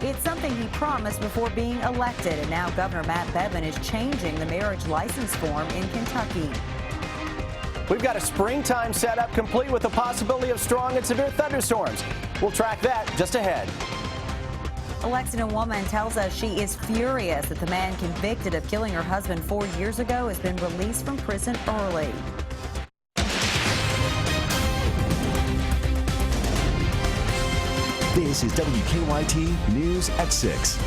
It's something he promised before being elected, and now Governor Matt Bevin is changing the marriage license form in Kentucky. We've got a springtime setup complete with the possibility of strong and severe thunderstorms. We'll track that just ahead. A Lexington woman tells us she is furious that the man convicted of killing her husband 4 years ago has been released from prison early. This is WKYT News at 6.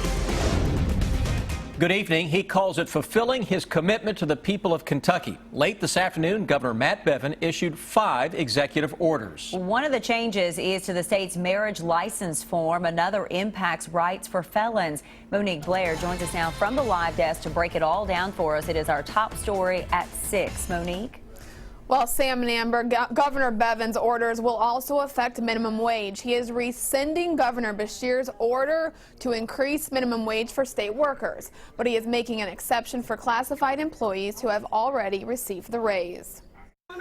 Good evening. He calls it fulfilling his commitment to the people of Kentucky. Late this afternoon, Governor Matt Bevin issued 5 executive orders. One of the changes is to the state's marriage license form. Another impacts rights for felons. Monique Blair joins us now from the live desk to break it all down for us. It is our top story at 6. Monique? Well, Sam and Amber, Governor Bevin's orders will also affect minimum wage. He is rescinding Governor Beshear's order to increase minimum wage for state workers, but he is making an exception for classified employees who have already received the raise.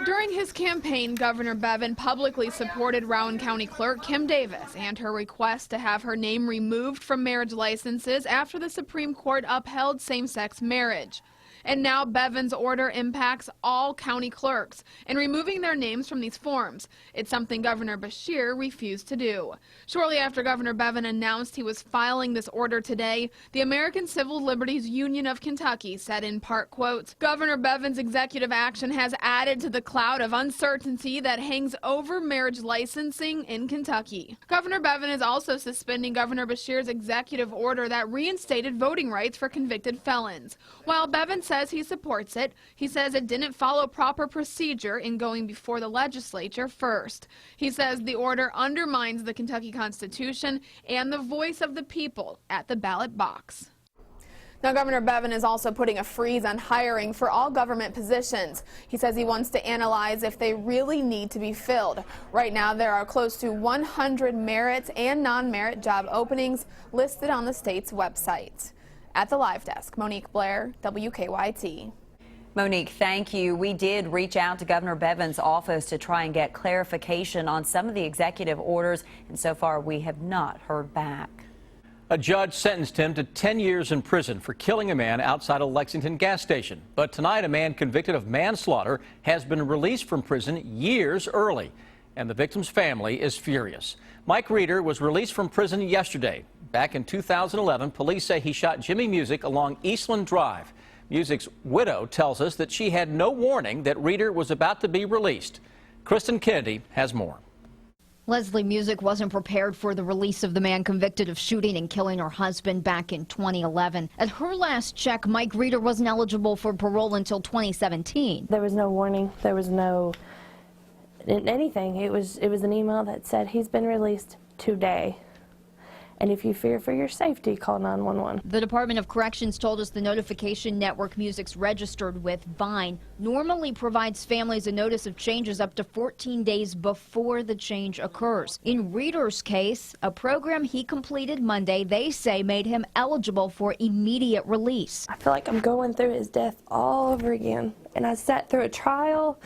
During his campaign, Governor Bevin publicly supported Rowan County Clerk Kim Davis and her request to have her name removed from marriage licenses after the Supreme Court upheld same-sex marriage. And now Bevin's order impacts all county clerks and removing their names from these forms. It's something Governor Beshear refused to do. Shortly after Governor Bevin announced he was filing this order today, the American Civil Liberties Union of Kentucky said in part, quote, Governor Bevin's executive action has added to the cloud of uncertainty that hangs over marriage licensing in Kentucky. Governor Bevin is also suspending Governor Beshear's executive order that reinstated voting rights for convicted felons. While Bevin says he supports it, he says it didn't follow proper procedure in going before the legislature first. He says the order undermines the Kentucky Constitution and the voice of the people at the ballot box. Now, Governor Bevin is also putting a freeze on hiring for all government positions. He says he wants to analyze if they really need to be filled. Right now, there are close to 100 merit and non-merit job openings listed on the state's website. At the live desk, Monique Blair, WKYT. Monique, thank you. We did reach out to Governor Bevin's office to try and get clarification on some of the executive orders, and so far we have not heard back. A judge sentenced him to 10 years in prison for killing a man outside a Lexington gas station. But tonight, a man convicted of manslaughter has been released from prison years early, and the victim's family is furious. Mike Reeder was released from prison yesterday. Back in 2011, police say he shot Jimmy Music along Eastland Drive. Music's widow tells us that she had no warning that Reeder was about to be released. Kristen Kennedy has more. Leslie Music wasn't prepared for the release of the man convicted of shooting and killing her husband back in 2011. At her last check, Mike Reeder wasn't eligible for parole until 2017. There was no warning. There was no anything. It was an email that said he's been released today. And if you fear for your safety, call 911. The Department of Corrections told us the notification network Music's registered with, Vine, normally provides families a notice of changes up to 14 days before the change occurs. In Reeder's case, a program he completed Monday, they say, made him eligible for immediate release. I feel like I'm going through his death all over again. And I sat through a trial,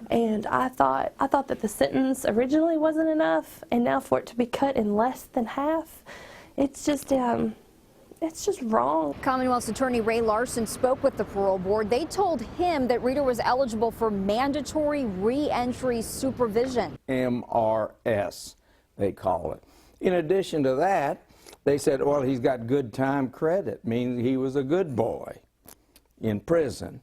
and I thought that the sentence originally wasn't enough, and now for it to be cut in less than half, it's just wrong. Commonwealth's attorney Ray Larson spoke with the parole board. They told him that Reeder was eligible for mandatory re-entry supervision. MRS, they call it. In addition to that, they said, well, he's got good time credit, meaning he was a good boy in prison.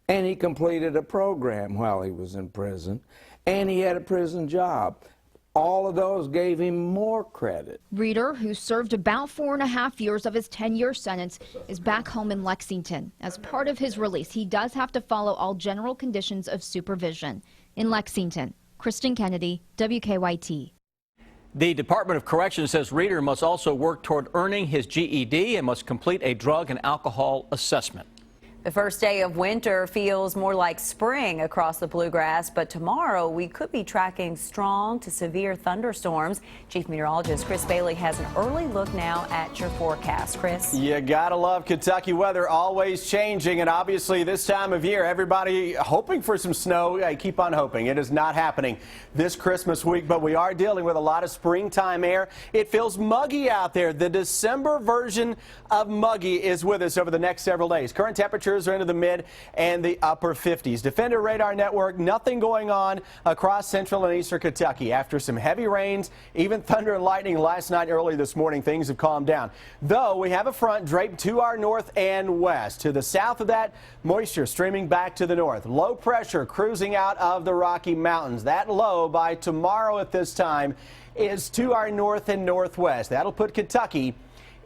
And he completed a program while he was in prison, and he had a prison job. All of those gave him more credit. Reeder, who served about 4.5 years of his 10-year sentence, is back home in Lexington. As part of his release, he does have to follow all general conditions of supervision. In Lexington, Kristen Kennedy, WKYT. The Department of Corrections says Reeder must also work toward earning his GED and must complete a drug and alcohol assessment. The first day of winter feels more like spring across the bluegrass, but tomorrow we could be tracking strong to severe thunderstorms. Chief Meteorologist Chris Bailey has an early look now at your forecast. Chris? You gotta love Kentucky weather, always changing, and obviously this time of year, everybody hoping for some snow. I keep on hoping. It is not happening this Christmas week, but we are dealing with a lot of springtime air. It feels muggy out there. The December version of muggy is with us over the next several days. Current temperatures are into the mid and the upper 50s. Defender Radar Network, nothing going on across central and eastern Kentucky. After some heavy rains, even thunder and lightning last night, early this morning, things have calmed down. Though we have a front draped to our north and west. To the south of that, moisture streaming back to the north. Low pressure cruising out of the Rocky Mountains. That low by tomorrow at this time is to our north and northwest. That'll put Kentucky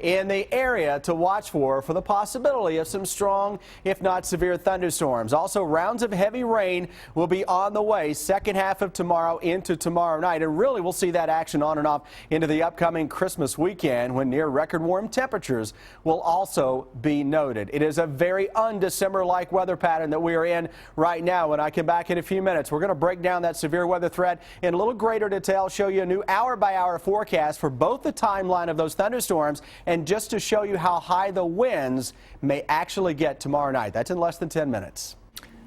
in the area to watch for the possibility of some strong, if not severe, thunderstorms. Also, rounds of heavy rain will be on the way second half of tomorrow into tomorrow night. And really, we'll see that action on and off into the upcoming Christmas weekend when near record warm temperatures will also be noted. It is a very un-December-like weather pattern that we are in right now. When I come back in a few minutes, we're going to break down that severe weather threat in a little greater detail, show you a new hour-by-hour forecast for both the timeline of those thunderstorms and just to show you how high the winds may actually get tomorrow night. That's in less than 10 minutes.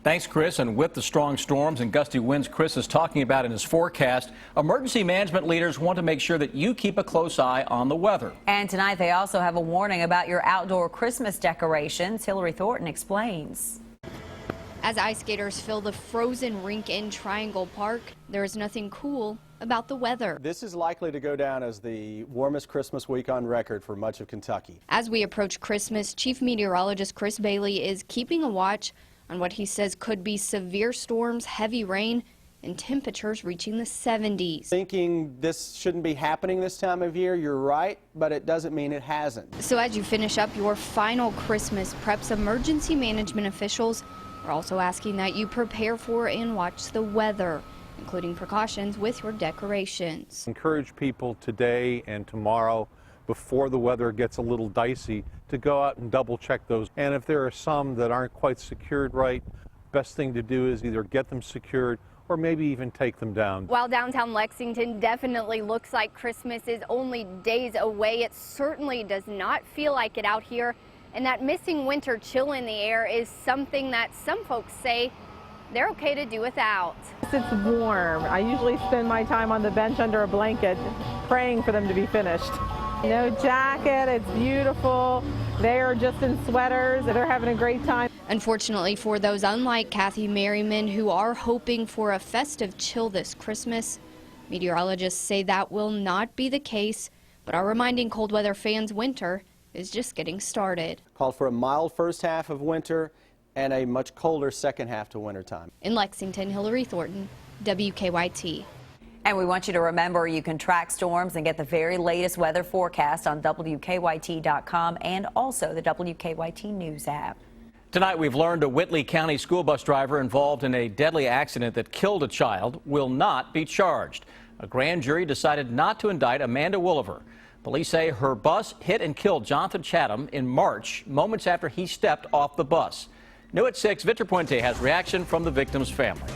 Thanks, Chris. And with the strong storms and gusty winds Chris is talking about in his forecast, emergency management leaders want to make sure that you keep a close eye on the weather. And tonight they also have a warning about your outdoor Christmas decorations. Hillary Thornton explains. As ice skaters fill the frozen rink in Triangle Park, there is nothing cool about the weather. This is likely to go down as the warmest Christmas week on record for much of Kentucky. As we approach Christmas, Chief Meteorologist Chris Bailey is keeping a watch on what he says could be severe storms, heavy rain, and temperatures reaching the 70s. Thinking this shouldn't be happening this time of year, you're right, but it doesn't mean it hasn't. So as you finish up your final Christmas preps, emergency management officials are also asking that you prepare for and watch the weather, including precautions with your decorations. Encourage people today and tomorrow, before the weather gets a little dicey, to go out and double check those. And if there are some that aren't quite secured right, best thing to do is either get them secured or maybe even take them down. While downtown Lexington definitely looks like Christmas is only days away, it certainly does not feel like it out here. And that missing winter chill in the air is something that some folks say they're okay to do without. It's warm. I usually spend my time on the bench under a blanket praying for them to be finished. No jacket, it's beautiful. They're just in sweaters. They're having a great time. Unfortunately for those unlike Kathy Merriman who are hoping for a festive chill this Christmas, meteorologists say that will not be the case, but are reminding cold weather fans winter is just getting started. Called for a mild first half of winter and a much colder second half to winter time. In Lexington, Hillary Thornton, WKYT. And we want you to remember you can track storms and get the very latest weather forecast on WKYT.com and also the WKYT News app. Tonight we've learned a Whitley County school bus driver involved in a deadly accident that killed a child will not be charged. A grand jury decided not to indict Amanda Wolliver. Police say her bus hit and killed Jonathan Chatham in March, moments after he stepped off the bus. New at 6, Victor Puente has reaction from the victim's family.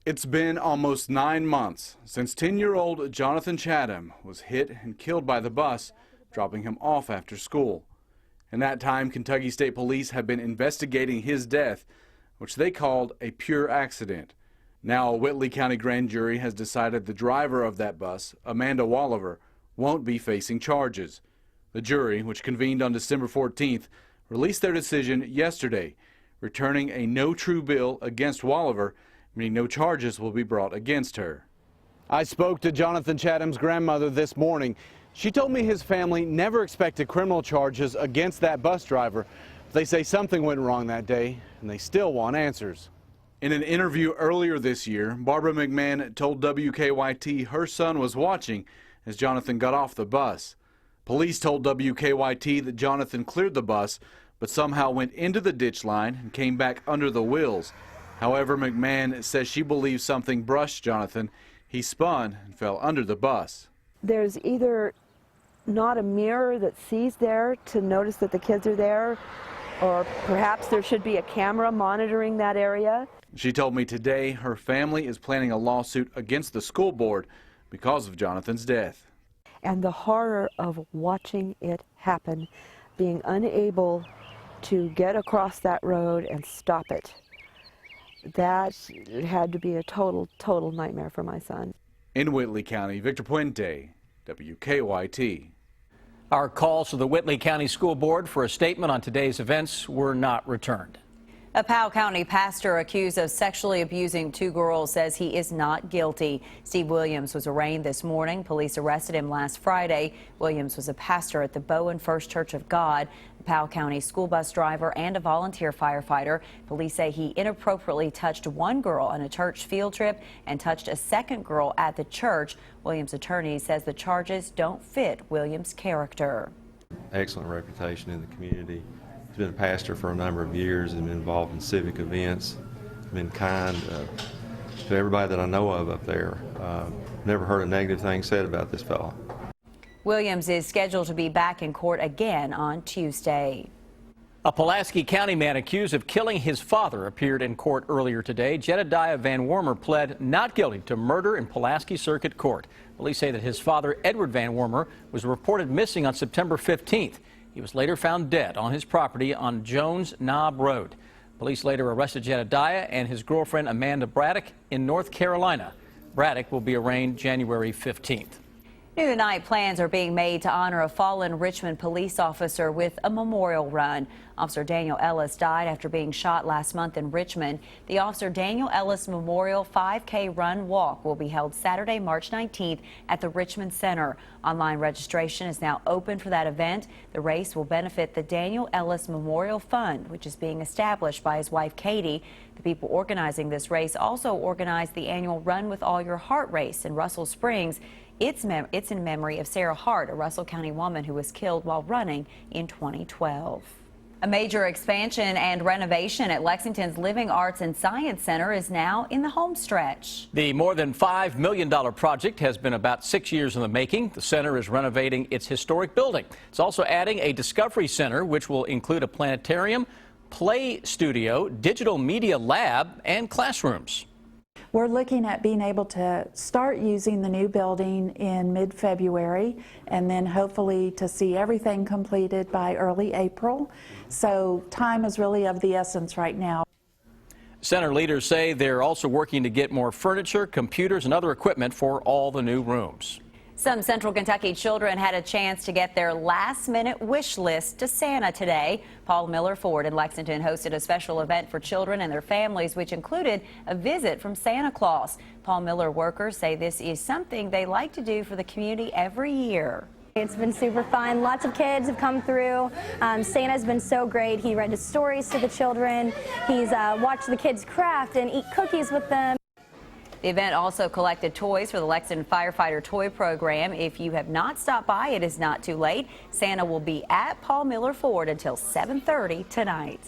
It's been almost 9 months since 10-year-old Jonathan Chatham was hit and killed by the bus, dropping him off after school. In that time, Kentucky State Police have been investigating his death, which they called a pure accident. Now, a Whitley County grand jury has decided the driver of that bus, Amanda Wolliver, won't be facing charges. The jury, which convened on December 14th, released their decision yesterday, returning a no true bill against Wolliver, meaning no charges will be brought against her. I spoke to Jonathan Chatham's grandmother this morning. She told me his family never expected criminal charges against that bus driver. They say something went wrong that day, and they still want answers. In an interview earlier this year, Barbara McMahon told WKYT her son was watching as Jonathan got off the bus. Police told WKYT that Jonathan cleared the bus, but somehow went into the ditch line and came back under the wheels. However, McMahon says she believes something brushed Jonathan. He spun and fell under the bus. There's either not a mirror that sees there to notice that the kids are there, or perhaps there should be a camera monitoring that area. She told me today her family is planning a lawsuit against the school board because of Jonathan's death. And the horror of watching it happen, being unable to get across that road and stop it, that had to be a total nightmare for my son. In Whitley County, Victor Puente, WKYT. Our calls to the Whitley County School Board for a statement on today's events were not returned. A Powell County pastor accused of sexually abusing 2 girls says he is not guilty. Steve Williams was arraigned this morning. Police arrested him last Friday. Williams was a pastor at the Bowen First Church of God, a Powell County school bus driver, and a volunteer firefighter. Police say he inappropriately touched 1 girl on a church field trip and touched a 2nd girl at the church. Williams' attorney says the charges don't fit Williams' character. Excellent reputation in the community. He's been a pastor for a number of years and been involved in civic events. Been kind to everybody that I know of up there. Never heard a negative thing said about this fellow. Williams is scheduled to be back in court again on Tuesday. A Pulaski County man accused of killing his father appeared in court earlier today. Jedediah Van Wormer pled not guilty to murder in Pulaski Circuit Court. Police say that his father, Edward Van Wormer, was reported missing on September 15th. He was later found dead on his property on Jones Knob Road. Police later arrested Jedediah and his girlfriend Amanda Braddock in North Carolina. Braddock will be arraigned January 15th. New tonight, plans are being made to honor a fallen Richmond police officer with a memorial run. Officer Daniel Ellis died after being shot last month in Richmond. The Officer Daniel Ellis Memorial 5K Run Walk will be held Saturday, March 19th at the Richmond Center. Online registration is now open for that event. The race will benefit the Daniel Ellis Memorial Fund, which is being established by his wife, Katie. The people organizing this race also organized the annual Run with All Your Heart race in Russell Springs. It's in memory of Sarah Hart, a Russell County woman who was killed while running in 2012. A major expansion and renovation at Lexington's Living Arts and Science Center is now in the home stretch. The more than $5 million project has been about 6 years in the making. The center is renovating its historic building. It's also adding a Discovery Center, which will include a planetarium, play studio, digital media lab, and classrooms. We're looking at being able to start using the new building in mid-February and then hopefully to see everything completed by early April. So time is really of the essence right now. Center leaders say they're also working to get more furniture, computers, and other equipment for all the new rooms. Some Central Kentucky children had a chance to get their last-minute wish list to Santa today. Paul Miller Ford in Lexington hosted a special event for children and their families, which included a visit from Santa Claus. Paul Miller workers say this is something they like to do for the community every year. It's been super fun. Lots of kids have come through. Santa's been so great. He read his stories to the children. He's watched the kids craft and eat cookies with them. The event also collected toys for the Lexington Firefighter Toy Program. If you have not stopped by, it is not too late. Santa will be at Paul Miller Ford until 7:30 tonight.